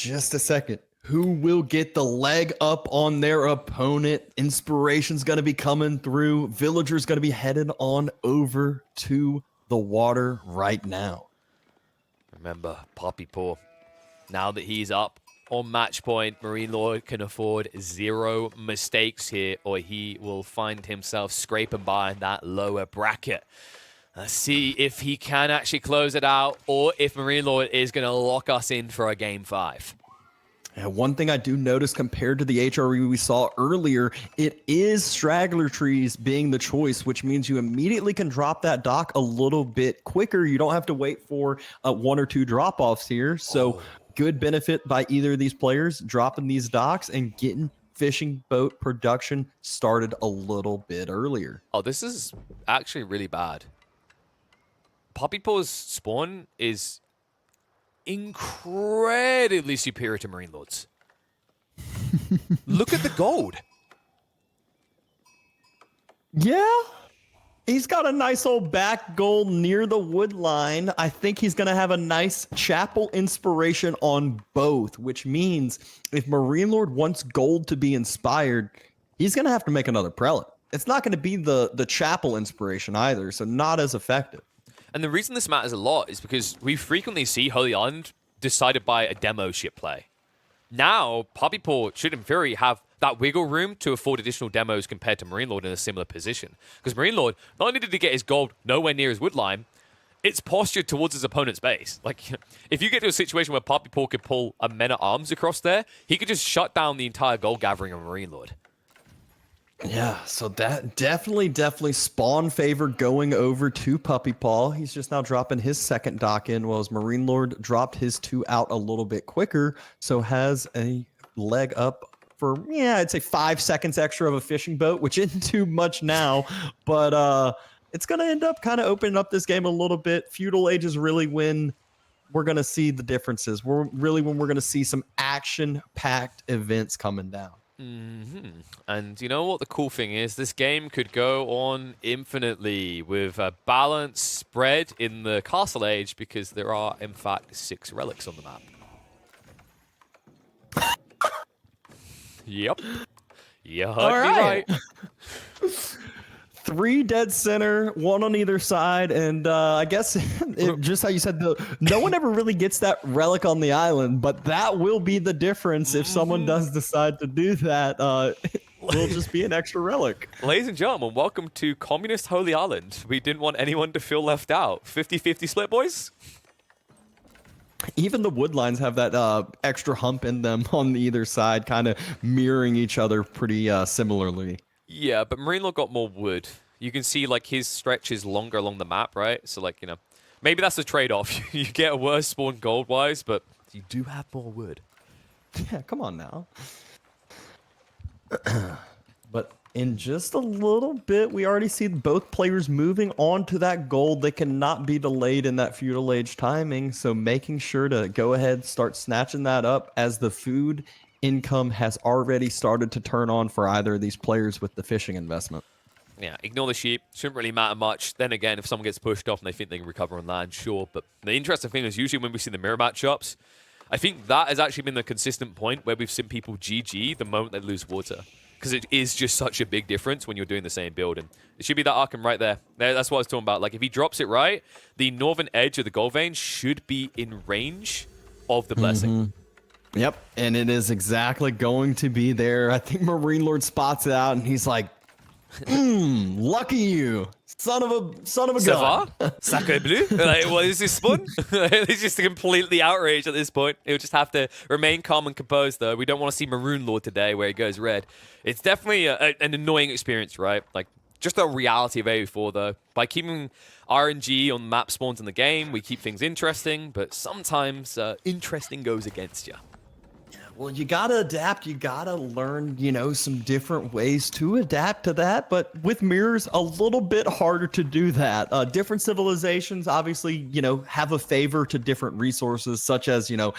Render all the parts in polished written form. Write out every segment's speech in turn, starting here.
just a second. Who will get the leg up on their opponent? Inspiration's going to be coming through. Villager's going to be headed on over to the water right now. Remember, PuppyPaw. Now that he's up on match point, MarineLorD can afford 0 mistakes here, or he will find himself scraping by in that lower bracket. Let's see if he can actually close it out, or if MarineLorD is going to lock us in for a game 5. And one thing I do notice compared to the HRE we saw earlier, it is straggler trees being the choice, which means you immediately can drop that dock a little bit quicker. You don't have to wait for 1 or 2 drop-offs here. So good benefit by either of these players dropping these docks and getting fishing boat production started a little bit earlier. Oh, this is actually really bad. PuppyPaw's spawn is incredibly superior to MarineLorD's. Look at the gold. Yeah. He's got a nice old back goal near the wood line. I think he's going to have a nice chapel inspiration on both, which means if MarineLorD wants gold to be inspired, he's going to have to make another prelate. It's not going to be the chapel inspiration either, so not as effective. And the reason this matters a lot is because we frequently see Holy Island decided by a demo ship play. Now, PuppyPaw should in theory have that wiggle room to afford additional demos compared to MarineLorD in a similar position. Because MarineLorD, not only did he get his gold nowhere near his wood line, it's postured towards his opponent's base. Like, if you get to a situation where PuppyPaw could pull a men-at-arms across there, he could just shut down the entire gold gathering of MarineLorD. Yeah, so that definitely spawn favor going over to PuppyPaw. He's just now dropping his second dock in, while MarineLorD dropped his 2 out a little bit quicker, so has a leg up for, yeah, I'd say 5 seconds extra of a fishing boat, which isn't too much now, but it's going to end up kind of opening up this game a little bit. Feudal Age is really when we're going to see the differences. We're really when we're going to see some action-packed events coming down. And you know what the cool thing is? This game could go on infinitely with a balanced spread in the Castle Age, because there are, in fact, 6 relics on the map. Yep. You heard me right. 3 dead center, 1 on either side, and I guess just how you said, no one ever really gets that relic on the island, but that will be the difference if someone does decide to do that. It will just be an extra relic. Ladies and gentlemen, welcome to Communist Holy Island. We didn't want anyone to feel left out. 50-50 split, boys? Even the wood lines have that extra hump in them on either side, kind of mirroring each other pretty similarly. Yeah, but MarineLorD got more wood. You can see, like, his stretch is longer along the map, right? So, like, you know, maybe that's the trade-off. You get a worse spawn gold-wise, but you do have more wood. Yeah, come on now. But in just a little bit, we already see both players moving on to that gold. They cannot be delayed in that Feudal Age timing, so making sure to go ahead, start snatching that up as the food income has already started to turn on for either of these players with the fishing investment. Yeah, ignore the sheep. Shouldn't really matter much. Then again, if someone gets pushed off and they think they can recover on land, sure. But the interesting thing is usually when we see the mirror matchups, I think that has actually been the consistent point where we've seen people GG the moment they lose water. Because it is just such a big difference when you're doing the same build. And it should be that Arkham right there. That's what I was talking about. Like, if he drops it right, the northern edge of the gold vein should be in range of the blessing. Yep, and it is exactly going to be there. I think MarineLorD spots it out, and he's like, lucky you, son of a gun. Sacre bleu? Like, what is this spawn? He's just completely outraged at this point. He'll just have to remain calm and composed, though. We don't want to see MarineLorD today where he goes red. It's definitely an annoying experience, right? Like, just the reality of AO4, though. By keeping RNG on map spawns in the game, we keep things interesting, but sometimes interesting goes against you. Well, you gotta adapt. You gotta learn, you know, some different ways to adapt to that. But with mirrors, a little bit harder to do that. Different civilizations, obviously, you know, have a favor to different resources, such as, you know,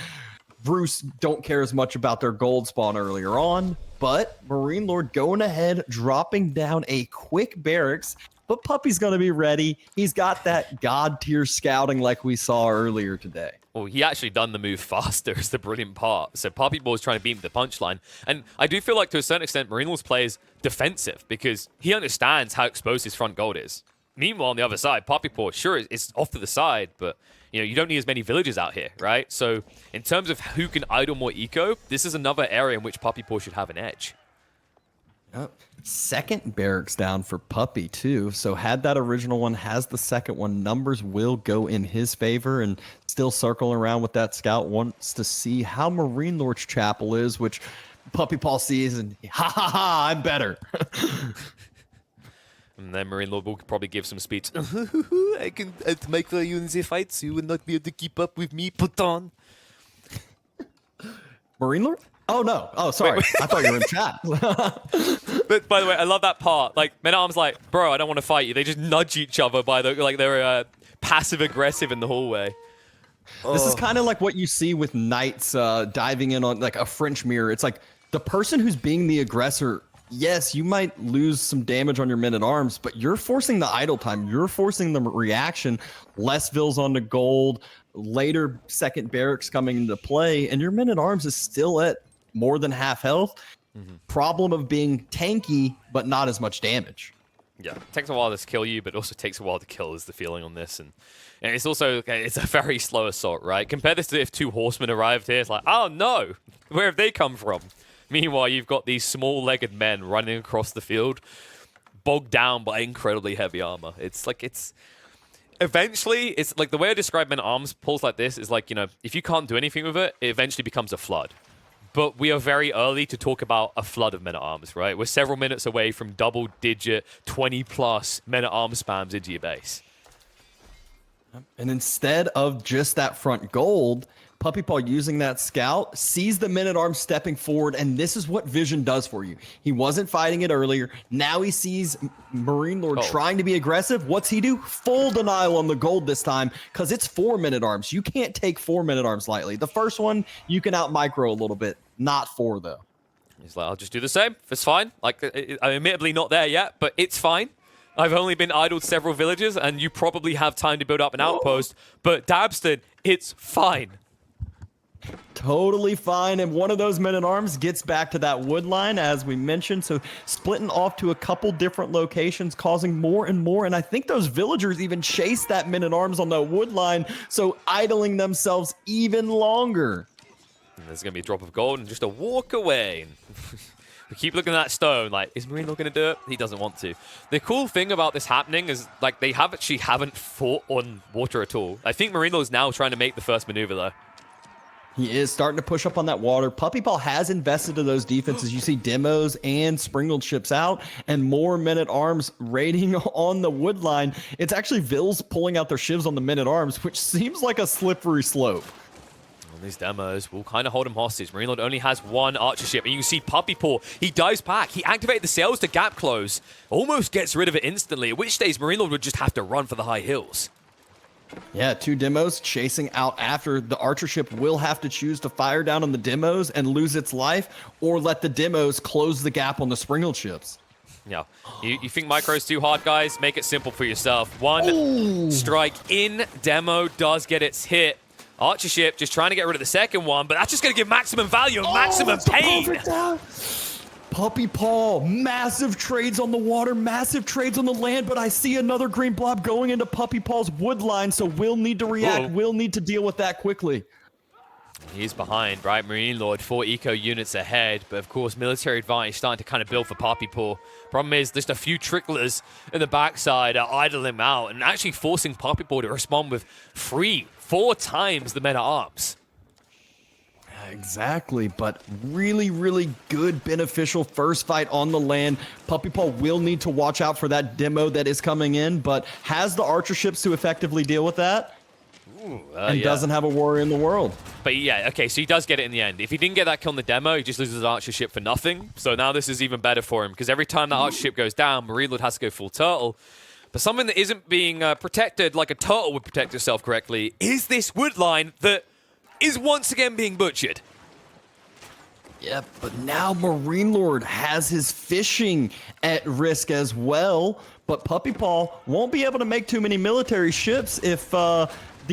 Bruce don't care as much about their gold spawn earlier on. But MarineLorD going ahead, dropping down a quick barracks. but Puppy's going to be ready. He's got that god tier scouting like we saw earlier today. Well, he actually done the move faster is the brilliant part. So PuppyPaw is trying to beat him to the punchline. And I do feel like to a certain extent, MarineLorD plays defensive because he understands how exposed his front gold is. Meanwhile, on the other side, PuppyPaw, sure, it's off to the side, but you don't need as many villagers out here, right? So in terms of who can idle more eco, this is another area in which PuppyPaw should have an edge. Yep. Second barracks down for Puppy, too. So had that original one, has the second one, numbers will go in his favor, and still circling around with that scout, wants to see how MarineLorD's chapel is, which PuppyPaw sees, and ha, I'm better. And then MarineLorD will probably give some speech. I can make you in the fights. You will not be able to keep up with me. Put on. MarineLorD? Oh, no. Oh, sorry. Wait. I thought you were in chat. But by the way, I love that part. Like, Men-at-Arms like, bro, I don't want to fight you. They just nudge each other by the, like they're passive-aggressive in the hallway. This is kind of like what you see with knights diving in on like a French mirror. It's like the person who's being the aggressor, yes, you might lose some damage on your men-at-arms, but you're forcing the idle time. You're forcing the reaction. Less vills on the gold, later second barracks coming into play, and your men-at-arms is still at more than half health. Problem of being tanky, but not as much damage. Yeah, it takes a while to kill you, but also takes a while to kill is the feeling on this. And it's also, it's a very slow assault, right? Compare this to if two horsemen arrived here. It's like, oh no, where have they come from? Meanwhile, you've got these small-legged men running across the field, bogged down by incredibly heavy armor. It's like, eventually, it's like the way I describe men-at-arms pulls like this is like, if you can't do anything with it, it eventually becomes a flood. But we are very early to talk about a flood of men-at-arms, right? We're several minutes away from double-digit, 20-plus men-at-arms spams into your base. And instead of just that front gold, PuppyPaw using that scout sees the men-at-arms stepping forward, and this is what vision does for you. He wasn't fighting it earlier. Now he sees MarineLorD trying to be aggressive. What's he do? Full denial on the gold this time, because it's 4 men-at-arms. You can't take 4 men-at-arms lightly. The first one, you can out-micro a little bit. Not 4, though. He's like, I'll just do the same. It's fine. Like, I'm admittedly not there yet, but it's fine. I've only been idled several villages, and you probably have time to build up an outpost. But DrDabston, it's fine. Totally fine, and one of those men-at-arms gets back to that wood line, as we mentioned, so splitting off to a couple different locations, causing more and more, and I think those villagers even chase that men-at-arms on the wood line, so idling themselves even longer. And there's going to be a drop of gold and just a walk away. We keep looking at that stone, like, is MarineLorD going to do it? He doesn't want to. The cool thing about this happening is, like, they haven't fought on water at all. I think MarineLorD is now trying to make the first maneuver, though. He is starting to push up on that water. PuppyPaw has invested in those defenses. You see demos and sprinkled ships out and more men-at-arms raiding on the wood line. It's actually Vills pulling out their shivs on the men-at-arms, which seems like a slippery slope. Well, these demos will kind of hold him hostage. MarineLorD only has one archer ship, and you can see PuppyPaw. He dives back. He activated the sails to gap close. Almost gets rid of it instantly, at which stage MarineLorD would just have to run for the high hills. Yeah, 2 demos chasing out after. The archer ship will have to choose to fire down on the demos and lose its life, or let the demos close the gap on the sprinkled ships. Yeah. You think micro's too hard, guys? Make it simple for yourself. One strike in. Demo does get its hit. Archer ship just trying to get rid of the second one, but that's just going to give maximum value and maximum pain. PuppyPaw, massive trades on the water, massive trades on the land, but I see another green blob going into PuppyPaw's wood line, so we'll need to react. We'll need to deal with that quickly. He's behind, right? MarineLorD, 4 eco units ahead, but of course, military advantage starting to kind of build for PuppyPaw. Problem is, just a few tricklers in the backside are idling him out and actually forcing PuppyPaw to respond with 4 times the men-at-arms. Exactly, but really, really good, beneficial first fight on the land. PuppyPaw will need to watch out for that demo that is coming in, but has the archer ships to effectively deal with that. And doesn't have a warrior in the world. But yeah, okay, so he does get it in the end. If he didn't get that kill on the demo, he just loses his archer ship for nothing. So now this is even better for him, because every time that archer ship goes down, MarineLorD has to go full turtle. But something that isn't being protected like a turtle would protect itself correctly is this wood line that is once again being butchered. Yep, but now MarineLorD has his fishing at risk as well. but PuppyPaw won't be able to make too many military ships if the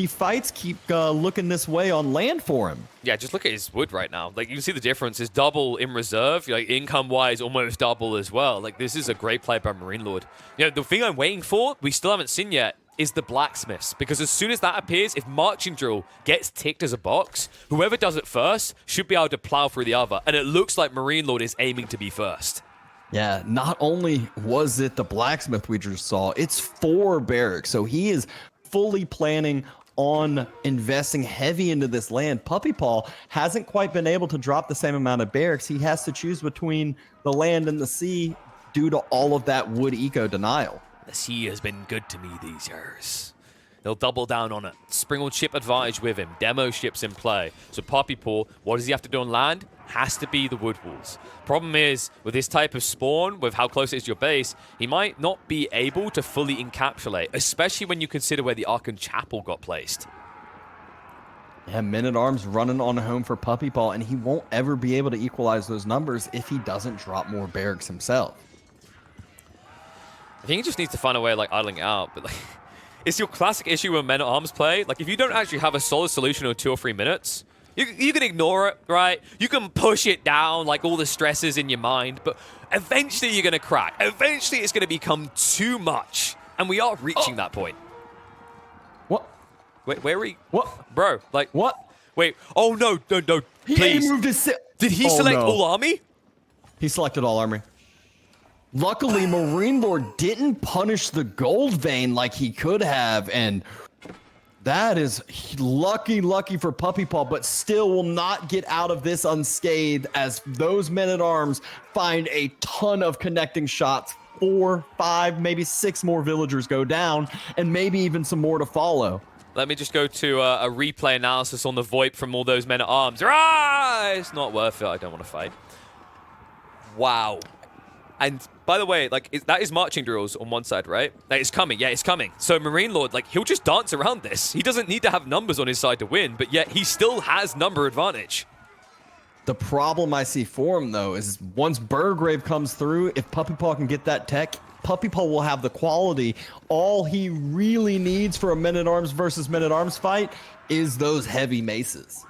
fights keep looking this way on land for him. Yeah, just look at his wood right now. Like, you can see the difference. It's double in reserve. Like, income-wise, almost double as well. Like, this is a great play by MarineLorD. You know, the thing I'm waiting for, we still haven't seen yet, is the blacksmiths. Because as soon as that appears, if marching drill gets ticked as a box, whoever does it first should be able to plow through the other. And it looks like MarineLorD is aiming to be first. Yeah, not only was it the blacksmith we just saw, it's 4 barracks. So he is fully planning on investing heavy into this land. PuppyPaw hasn't quite been able to drop the same amount of barracks. He has to choose between the land and the sea due to all of that wood eco denial. The sea has been good to me these years. They'll double down on it. Sprinkled ship advantage with him. Demo ships in play. So PuppyPaw, what does he have to do on land? Has to be the wood walls. Problem is, with this type of spawn, with how close it is to your base, he might not be able to fully encapsulate, especially when you consider where the Archon Chapel got placed. Yeah, Men-at-Arms running on home for PuppyPaw, and he won't ever be able to equalize those numbers if he doesn't drop more barracks himself. I think he just needs to find a way of, like, idling it out, but, like, it's your classic issue when Men-at-Arms play. Like, if you don't actually have a solid solution in 2 or 3 minutes, you can ignore it, right? You can push it down, like all the stresses in your mind, but eventually you're going to crack. Eventually it's going to become too much, and we are reaching that point. What? Wait, where are we? What? Bro, like... What? Wait, oh no, please. He moved his... Did he select all army? He selected all army. Luckily, MarineLorD didn't punish the gold vein like he could have, and that is lucky for PuppyPaw, but still will not get out of this unscathed as those Men-at-Arms find a ton of connecting shots. 4, 5, maybe 6 more villagers go down, and maybe even some more to follow. Let me just go to a replay analysis on the VoIP from all those Men-at-Arms. Ah, it's not worth it. I don't want to fight. Wow. And by the way, like, that is marching drills on one side, right? Like, it's coming. Yeah, it's coming. So MarineLorD, like, he'll just dance around this. He doesn't need to have numbers on his side to win, but yet he still has number advantage. The problem I see for him, though, is once Burgrave comes through, if PuppyPaw can get that tech, PuppyPaw will have the quality. All he really needs for a Men-at-Arms versus Men-at-Arms fight is those heavy maces.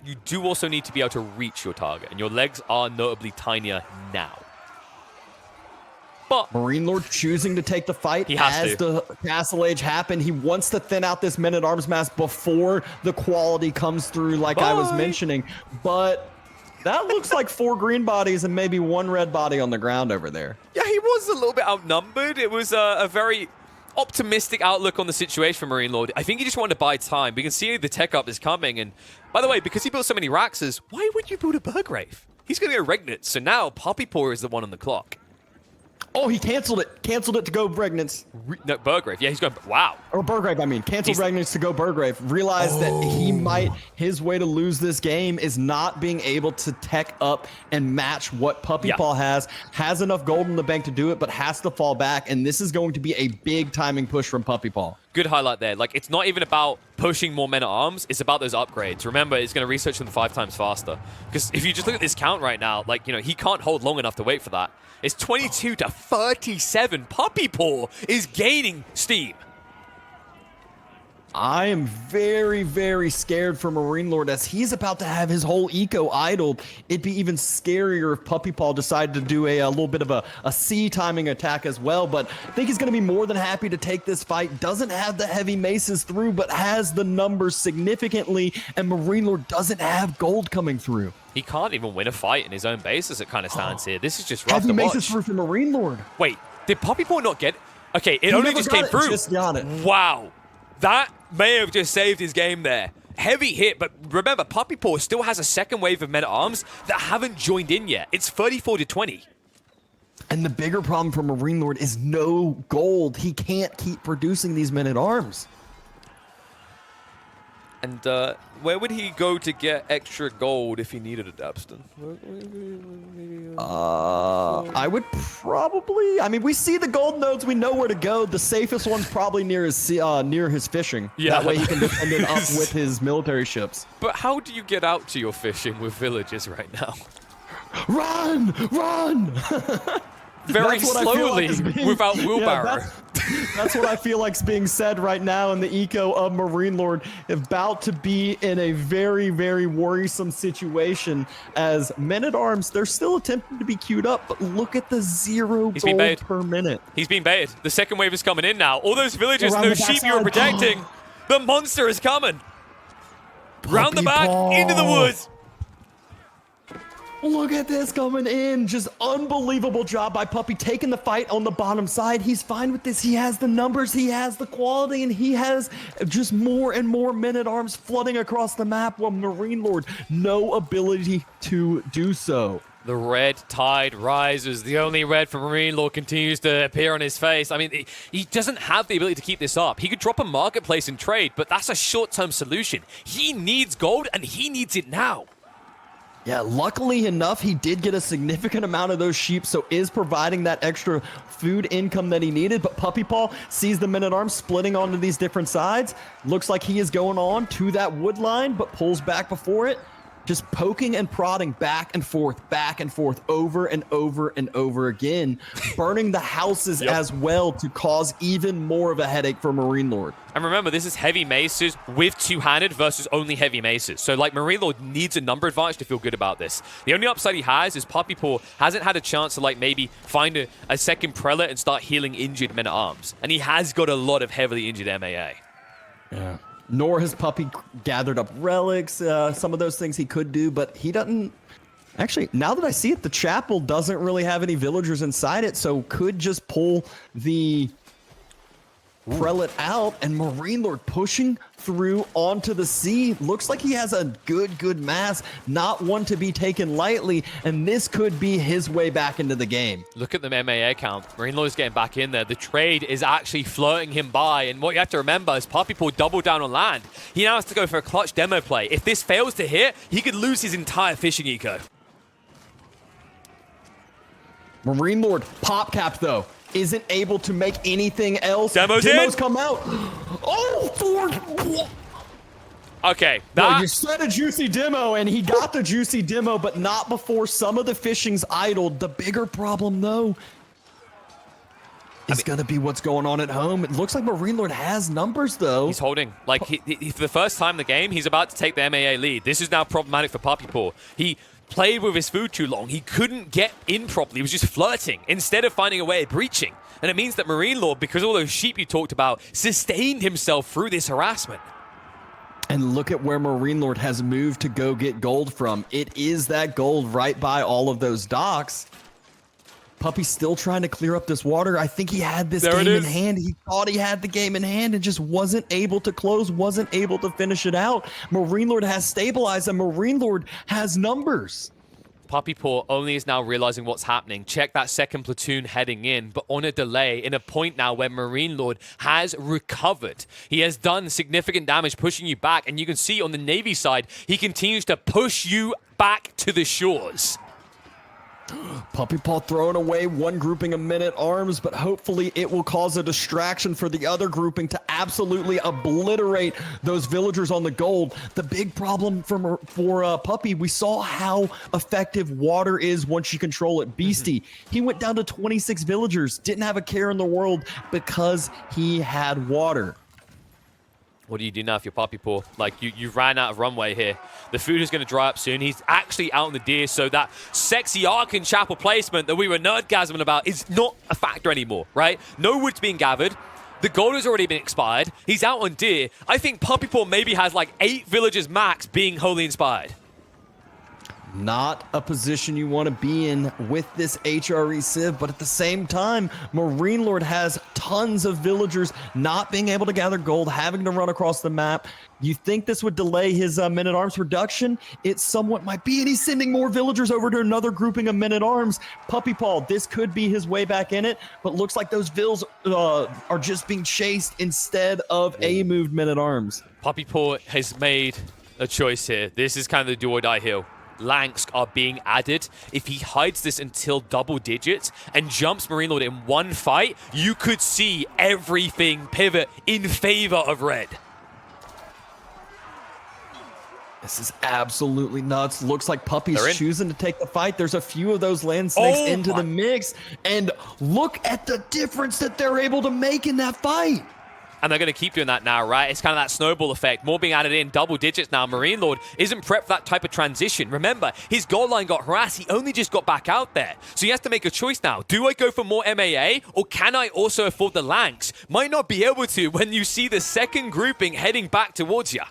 You do also need to be able to reach your target, and your legs are notably tinier now. But MarineLorD choosing to take the fight as the Castle Age happened. He wants to thin out this Men-at-Arms mass before the quality comes through, like I was mentioning. But that looks like 4 green bodies and maybe 1 red body on the ground over there. Yeah, he was a little bit outnumbered. It was a very optimistic outlook on the situation for MarineLorD. I think he just wanted to buy time. We can see the tech up is coming. And by the way, because he built so many Raxes, why would you build a Burgrave? He's going to go Regnant. So now PuppyPaw is the one on the clock. Oh, he canceled it. Canceled it to go Regnants. No, Burgrave. Yeah, he's going... Wow. Or Burgrave, I mean. Canceled Regnants to go Burgrave. Realized that he might... His way to lose this game is not being able to tech up and match what PuppyPaw has. Has enough gold in the bank to do it, but has to fall back. And this is going to be a big timing push from PuppyPaw. Good highlight there. Like, it's not even about pushing more Men-at-Arms. It's about those upgrades. Remember, it's going to research them 5 times faster. Because if you just look at this count right now, like, you know, he can't hold long enough to wait for that. It's 22 to 37. PuppyPaw is gaining steam. I am very, very scared for MarineLorD as he's about to have his whole eco idled. It'd be even scarier if PuppyPaw decided to do a little bit of a C timing attack as well. But I think he's going to be more than happy to take this fight. Doesn't have the heavy maces through, but has the numbers significantly. And MarineLorD doesn't have gold coming through. He can't even win a fight in his own base as it kind of stands here. This is just rough heavy to maces watch. through for MarineLorD. Wait, did PuppyPaw not get... Okay, it only just came through. Just got it. Wow. That may have just saved his game there. Heavy hit, but remember, PuppyPaw still has a second wave of Men-at-Arms that haven't joined in yet. It's 34 to 20. And the bigger problem for MarineLorD is no gold. He can't keep producing these Men-at-Arms. And where would he go to get extra gold if he needed a Dabston? I would probably... I mean, we see the gold nodes. We know where to go. The safest one's probably near his fishing. Yeah. That way he can defend it up with his military ships. But how do you get out to your fishing with villages right now? Run! Run! very That's what I feel like slowly is being- without Yeah, wheelbarrow. that's what I feel like's being said right now in the eco of MarineLorD, about to be in a very, very worrisome situation as Men-at-Arms, they're still attempting to be queued up, but look at the 0 He's being gold baited. per minute. He's being baited. The second wave is coming in now. All those villagers and Around those the sheep you were backside. protecting, the monster is coming. Round the back, PuppyPaw. into the woods. Look at this coming in. Just unbelievable job by Puppy taking the fight on the bottom side. He's fine with this. He has the numbers, he has the quality, and he has just more and more Men-at-Arms flooding across the map, while MarineLorD no ability to do so. The red tide rises. The only red for MarineLorD continues to appear on his face. I mean, he doesn't have the ability to keep this up. He could drop a marketplace and trade, but that's a short-term solution. He needs gold, and he needs it now. Yeah, luckily enough, he did get a significant amount of those sheep, so is providing that extra food income that he needed. But PuppyPaw sees the Men-at-Arms splitting onto these different sides. Looks like he is going on to that wood line, but pulls back before it. Just poking and prodding back and forth, over and over and over again, burning the houses as well to cause even more of a headache for MarineLorD. And remember, this is heavy maces with two-handed versus only heavy maces. So, like, MarineLorD needs a number advantage to feel good about this. The only upside he has is PuppyPaw hasn't had a chance to, like, maybe find a second prelate and start healing injured Men-at-Arms. And he has got a lot of heavily injured MAA. Yeah. Nor has Puppy gathered up relics, some of those things he could do, but he doesn't. Actually, now that I see it, the chapel doesn't really have any villagers inside it, so could just pull the prelate out, and MarineLorD pushing through onto the sea. Looks like he has a good mass, not one to be taken lightly, and this could be his way back into the game. Look at the MAA count. MarineLorD is getting back in there. The trade is actually flirting him by, and what you have to remember is PuppyPaw doubled down on land. He now has to go for a clutch demo play. If this fails to hit, he could lose his entire fishing eco. MarineLorD pop cap though. Isn't able to make anything else. Demos come out. Oh, Ford. Okay, No, that you said a juicy demo, and he got the juicy demo, but not before some of the fishing's idled. The bigger problem, though, is going to be what's going on at home. It looks like MarineLorD has numbers, though. he's holding. Like, for the first time in the game, he's about to take the MAA lead. This is now problematic for PuppyPaw. He played with his food too long. He couldn't get in properly. He was just flirting instead of finding a way of breaching. And it means that MarineLorD, because of all those sheep you talked about, sustained himself through this harassment. And look at where MarineLorD has moved to go get gold from. It is that gold right by all of those docks. Puppy's still trying to clear up this water. I think he had this game in hand. He thought he had the game in hand and just wasn't able to close, wasn't able to finish it out. MarineLorD has stabilized, and MarineLorD has numbers. PuppyPaw only is now realizing what's happening. Check that second platoon heading in, but on a delay, in a point now where MarineLorD has recovered. He has done significant damage, pushing you back, and you can see on the Navy side, he continues to push you back to the shores. PuppyPaw throwing away one grouping of Men-at-Arms, but hopefully it will cause a distraction for the other grouping to absolutely obliterate those villagers on the gold. The big problem for Puppy, we saw how effective water is once you control it. Beastie, he went down to 26 villagers, didn't have a care in the world because he had water. What do you do now if you're PuppyPaw? Like, you ran out of runway here. The food is going to dry up soon. He's actually out on the deer, so that sexy Ark and Chapel placement that we were nerdgasming about is not a factor anymore, right? No wood's being gathered. The gold has already been expired. He's out on deer. I think PuppyPaw maybe has like 8 villagers max being wholly inspired. Not a position you want to be in with this HRE Civ, but at the same time, MarineLorD has tons of villagers not being able to gather gold, having to run across the map. You think this would delay his Men-at-Arms reduction? It somewhat might be, and he's sending more villagers over to another grouping of Men-at-Arms. PuppyPaw, this could be his way back in it, but looks like those vills are just being chased instead of A-moved Men-at-Arms. PuppyPaw has made a choice here. This is kind of the do or die hill. Lanks are being added. If he hides this until double digits and jumps MarineLorD in one fight, you could see everything pivot in favor of red. This is absolutely nuts. Looks like Puppy's They're in. choosing to take the fight. There's a few of those land snakes Oh into the my- mix. And look at the difference that they're able to make in that fight. And they're going to keep doing that now, right? It's kind of that snowball effect. More being added in, double digits now. MarineLorD isn't prepped for that type of transition. Remember, his goal line got harassed. He only just got back out there. So he has to make a choice now. Do I go for more MAA, or can I also afford the Lanks? Might not be able to when you see the second grouping heading back towards you.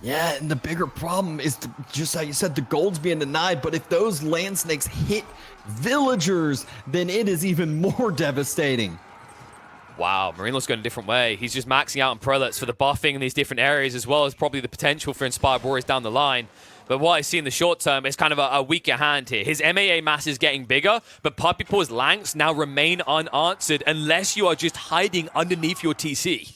Yeah, and the bigger problem is just how you said, the gold's being denied. But if those land snakes hit villagers, then it is even more devastating. Wow, MarineLorD's going a different way. He's just maxing out on prelates for the buffing in these different areas, as well as probably the potential for Inspired Warriors down the line. But what I see in the short term is kind of a weaker hand here. His MAA mass is getting bigger, but PuppyPaw's Lanks now remain unanswered unless you are just hiding underneath your TC.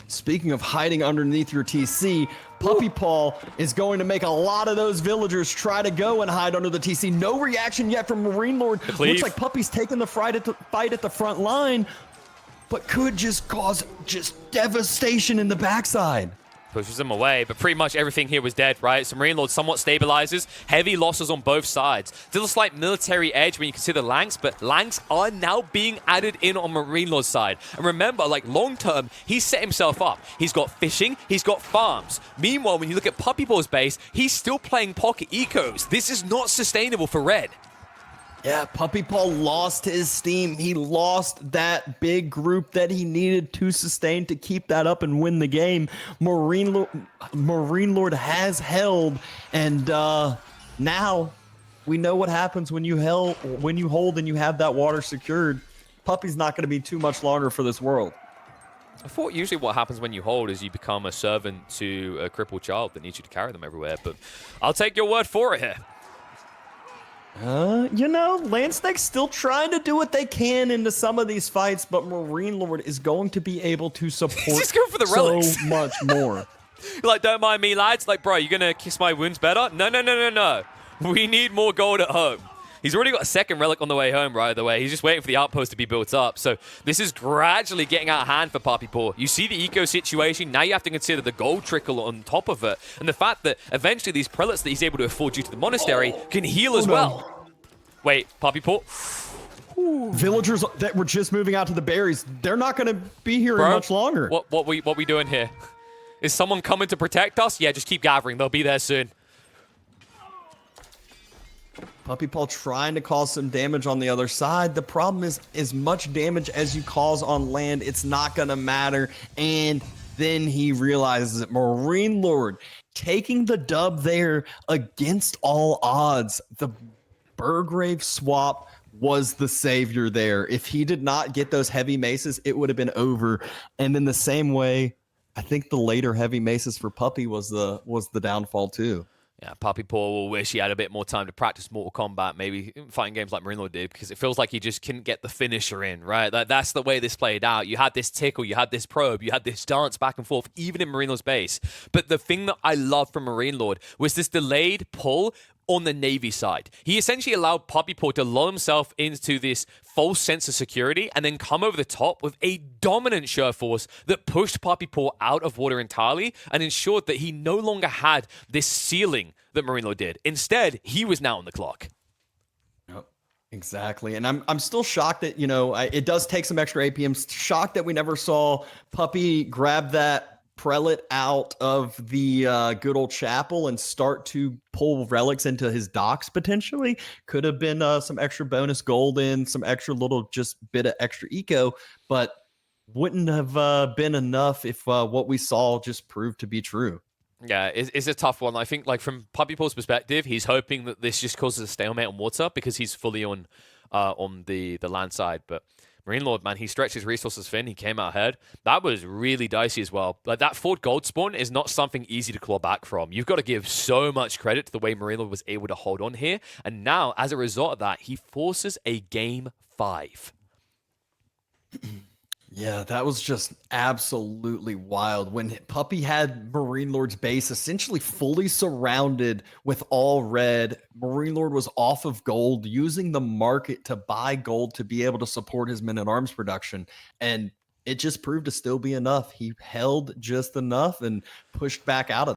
Speaking of hiding underneath your TC, PuppyPaw is going to make a lot of those villagers try to go and hide under the TC. No reaction yet from MarineLorD. Looks like Puppy's taking the fight at the front line, but could just cause devastation in the backside. Pushes them away, but pretty much everything here was dead, right? So MarineLorD somewhat stabilizes. Heavy losses on both sides. Still a slight military edge when you consider Lanks, but Lanks are now being added in on MarineLorD's side. And remember, like long term, he's set himself up. He's got fishing, he's got farms. Meanwhile, when you look at PuppyPaw's base, he's still playing pocket ecos. This is not sustainable for Red. Yeah, PuppyPaw lost his steam. He lost that big group that he needed to sustain to keep that up and win the game. MarineLorD has held, and now we know what happens when you hold and you have that water secured. Puppy's not going to be too much longer for this world. I thought usually what happens when you hold is you become a servant to a crippled child that needs you to carry them everywhere, but I'll take your word for it here. You know, land snakes still trying to do what they can into some of these fights, but MarineLorD is going to be able to support just going for the relics. so much more. Like, don't mind me, lads. Like, bro, you gonna kiss my wounds better? No. We need more gold at home. He's already got a second relic on the way home, right? The way he's just waiting for the outpost to be built up. So this is gradually getting out of hand for PuppyPaw. You see the eco situation. Now you have to consider the gold trickle on top of it, and the fact that eventually these prelates that he's able to afford due to the monastery can heal as well. Wait, PuppyPaw. Villagers that were just moving out to the berries, they're not going to be here Bro, much longer. What we doing here? Is someone coming to protect us? Yeah, just keep gathering. They'll be there soon. PuppyPaw trying to cause some damage on the other side. The problem is, as much damage as you cause on land, it's not going to matter. And then he realizes that MarineLorD taking the dub there against all odds. The Burgrave swap was the savior there. If he did not get those heavy maces, it would have been over. And in the same way, I think the later heavy maces for Puppy was the downfall too. Yeah, PuppyPaw will wish he had a bit more time to practice Mortal Kombat, maybe fighting games like MarineLorD did, because it feels like he just couldn't get the finisher in, right? That's the way this played out. You had this tickle, you had this probe, you had this dance back and forth, even in MarineLorD's base. But the thing that I loved from MarineLorD was this delayed pull on the Navy side. He essentially allowed PuppyPaw to lull himself into this false sense of security and then come over the top with a dominant Sure Force that pushed PuppyPaw out of water entirely and ensured that he no longer had this ceiling that MarineLorD did. Instead, he was now on the clock. Yep, exactly. And I'm still shocked that, it does take some extra APMs. Shocked that we never saw Puppy grab that prelate out of the good old chapel and start to pull relics into his docks potentially. Could have been some extra bonus gold in, some extra little just bit of extra eco, but wouldn't have been enough if what we saw just proved to be true. Yeah, it's a tough one. I think, like, from PuppyPaw's perspective, he's hoping that this just causes a stalemate on water because he's fully on the land side, but MarineLorD, man, he stretched his resources thin. He came out ahead. That was really dicey as well. Like, that fourth gold spawn is not something easy to claw back from. You've got to give so much credit to the way MarineLorD was able to hold on here. And now, as a result of that, he forces a game 5. Yeah, that was just absolutely wild. When Puppy had MarineLorD's base essentially fully surrounded with all red, MarineLorD was off of gold, using the market to buy gold to be able to support his men-at-arms production. And it just proved to still be enough. He held just enough and pushed back out of